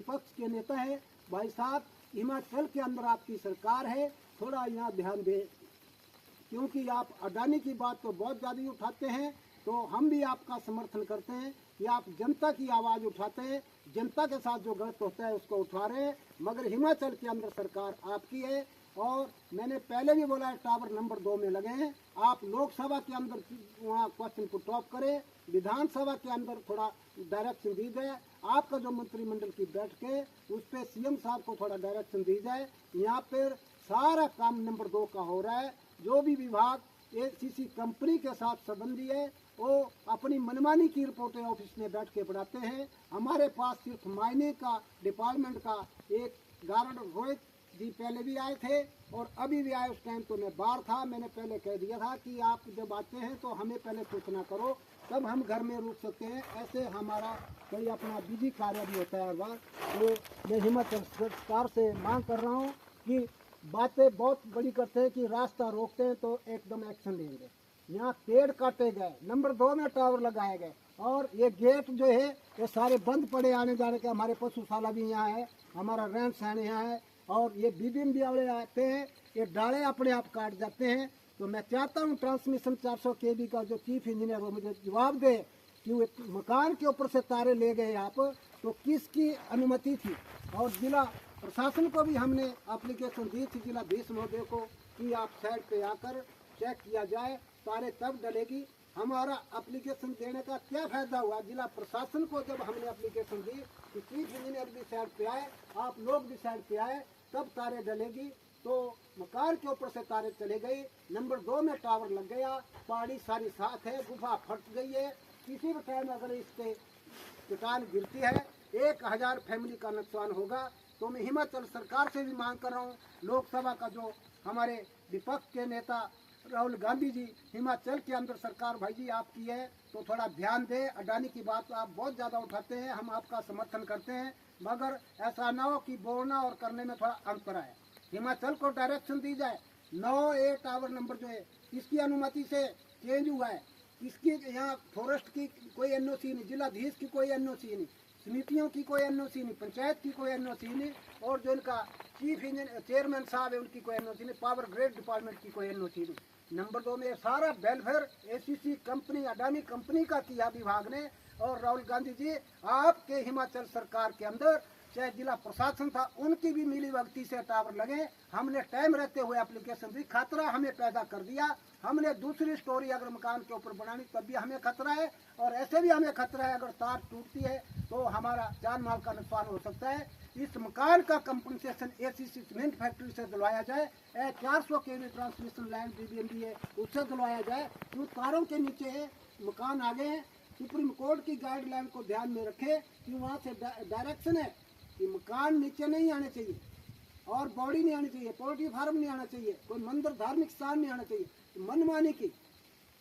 विपक्ष के नेता है भाई साहब, हिमाचल के अंदर आपकी सरकार है, थोड़ा यहाँ ध्यान दें, क्योंकि आप अडानी की बात तो बहुत ज़्यादा ही उठाते हैं। तो हम भी आपका समर्थन करते हैं कि आप जनता की आवाज़ उठाते हैं, जनता के साथ जो गलत होता है उसको उठा रहे हैं, मगर हिमाचल के अंदर सरकार आपकी है। और मैंने पहले भी बोला है, टावर नंबर 2 में लगे हैं। आप लोकसभा के अंदर वहाँ क्वेश्चन को टॉप करें, विधानसभा के अंदर थोड़ा डायरेक्शन दी जाए। आपका जो मंत्रिमंडल की बैठक है उस पर सीएम साहब को थोड़ा डायरेक्शन दी जाए। यहाँ पर सारा काम नंबर 2 का हो रहा है। जो भी विभाग एसीसी कंपनी के साथ संबंधी है वो अपनी मनमानी की रिपोर्टें ऑफिस में बैठ के पढ़ाते हैं। हमारे पास सिर्फ मायने का डिपार्टमेंट का एक गार्ड रोहित जी पहले भी आए थे और अभी भी आए। उस टाइम तो मैं बाहर था, मैंने पहले कह दिया था कि आप जब आते हैं तो हमें पहले सूचना करो, तब हम घर में रुक सकते हैं। ऐसे हमारा कोई अपना बिजी कार्य भी होता है हर बार। तो मैं हिमाचल सरकार से मांग कर रहा हूँ कि बातें बहुत बड़ी करते हैं कि रास्ता रोकते हैं तो एकदम एक्शन लेंगे। यहाँ पेड़ काटे गए, नंबर 2 में टावर लगाए गए और ये गेट जो है ये सारे बंद पड़े आने जाने के। हमारे पशुशाला भी यहाँ है, हमारा रहन सहन यहाँ है और ये बीबीएम भी वाले आते हैं, ये डाले अपने आप काट जाते हैं। तो मैं चाहता हूँ ट्रांसमिशन 400 kV का जो चीफ इंजीनियर वो मुझे जवाब दे कि वो मकान के ऊपर से तारे ले गए आप, तो किसकी अनुमति थी। और जिला प्रशासन को भी हमने एप्लीकेशन दी थी जिलाधीश महोदय को कि आप साइड पे आकर चेक किया जाए, तारे तब डलेगी। हमारा एप्लीकेशन देने का क्या फायदा हुआ। जिला प्रशासन को जब हमने एप्लीकेशन दी कि चीफ इंजीनियर भी साइड पे आए, आप लोग भी साइड पे आए, तब तारे डलेगी। तो मकान के ऊपर से तारे चले गई, नंबर 2 में टावर लग गया, पहाड़ी सारी साथ है, गुफा फट गई है। किसी भी टाइम अगर इस पे चट्टान गिरती है 1000 फैमिली का नुकसान होगा। तो मैं हिमाचल सरकार से भी मांग कर रहा हूँ, लोकसभा का जो हमारे विपक्ष के नेता राहुल गांधी जी, हिमाचल के अंदर सरकार भाई जी आपकी है तो थोड़ा ध्यान दें। अडानी की बात आप बहुत ज़्यादा उठाते हैं, हम आपका समर्थन करते हैं, मगर ऐसा ना हो कि बोलना और करने में थोड़ा अंतर आए। हिमाचल को डायरेक्शन दी जाए। 9A टावर नंबर जो है इसकी अनुमति से चेंज हुआ है, इसकी यहाँ फॉरेस्ट की कोई एनओसी नहीं, जिलाधीश की कोई एनओसी नहीं, समितियों की कोई एनओसी नहीं, पंचायत की कोई एनओसी नहीं, और जो इनका चीफ इंजीनियर चेयरमैन साहब है उनकी कोई एनओसी नहीं, पावर ग्रिड डिपार्टमेंट की कोई एनओसी नहीं। नंबर 2 में सारा welfare ACC company Adani company का किया विभाग ने। और राहुल गांधी जी आपके हिमाचल सरकार के अंदर चाहे जिला प्रशासन था उनकी भी मिली भगती से टावर लगे। हमने टाइम रहते हुए एप्लीकेशन दी, खतरा हमें पैदा कर दिया। हमने दूसरी स्टोरी अगर मकान के ऊपर बनानी तब भी हमें खतरा है, और ऐसे भी हमें खतरा है अगर तार टूटती है तो हमारा जान माल का नुकसान हो सकता है। इस मकान का कंपनसेशन एसीसी सीमेंट फैक्ट्री से दिलवाया जाए, 400 kV ट्रांसमिशन लाइन बीबीएमबी है उससे दिलवाया जाए। जो तारों के नीचे है मकान आगे हैं, सुप्रीम कोर्ट की गाइडलाइन को ध्यान में रखे कि वहाँ से डायरेक्शन है कि मकान नीचे नहीं आने चाहिए और बॉडी नहीं आनी चाहिए, पोल्ट्री फार्म नहीं आना चाहिए, कोई मंदिर धार्मिक स्थान नहीं आना चाहिए। तो मनमानी की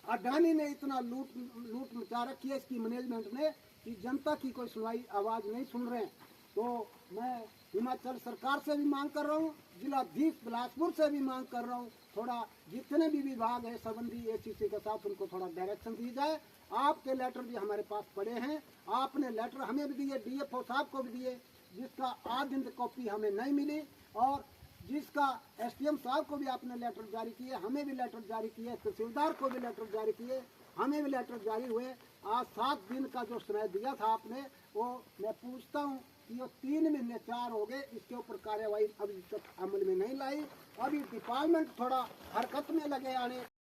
अडानी ने इतना लूट मचा रखी है इसकी मैनेजमेंट ने कि जनता की कोई सुनवाई आवाज नहीं सुन रहे हैं। तो मैं हिमाचल सरकार से भी मांग कर रहा हूँ, जिलाधीश बिलासपुर से भी मांग कर रहा हूँ, थोड़ा जितने भी विभाग है संबंधी एसीसी के साथ उनको थोड़ा डायरेक्शन दी जाए। आपके लेटर भी हमारे पास पड़े हैं, आपने लेटर हमें भी दिए, डीएफओ साहब को भी दिए, जिसका आदिंद कॉपी हमें नहीं मिली, और जिसका एसडीएम साहब को भी आपने लेटर जारी किए, हमें भी लेटर जारी किए, तहसीलदार को भी लेटर जारी किए, हमें भी लेटर जारी हुए। आज 7 दिन का जो समय दिया था आपने, वो मैं पूछता हूँ कि ये 3 महीने 4 हो गए, इसके ऊपर कार्यवाही अभी तक अमल में नहीं लाई। अभी डिपार्टमेंट थोड़ा हरकत में लगे आने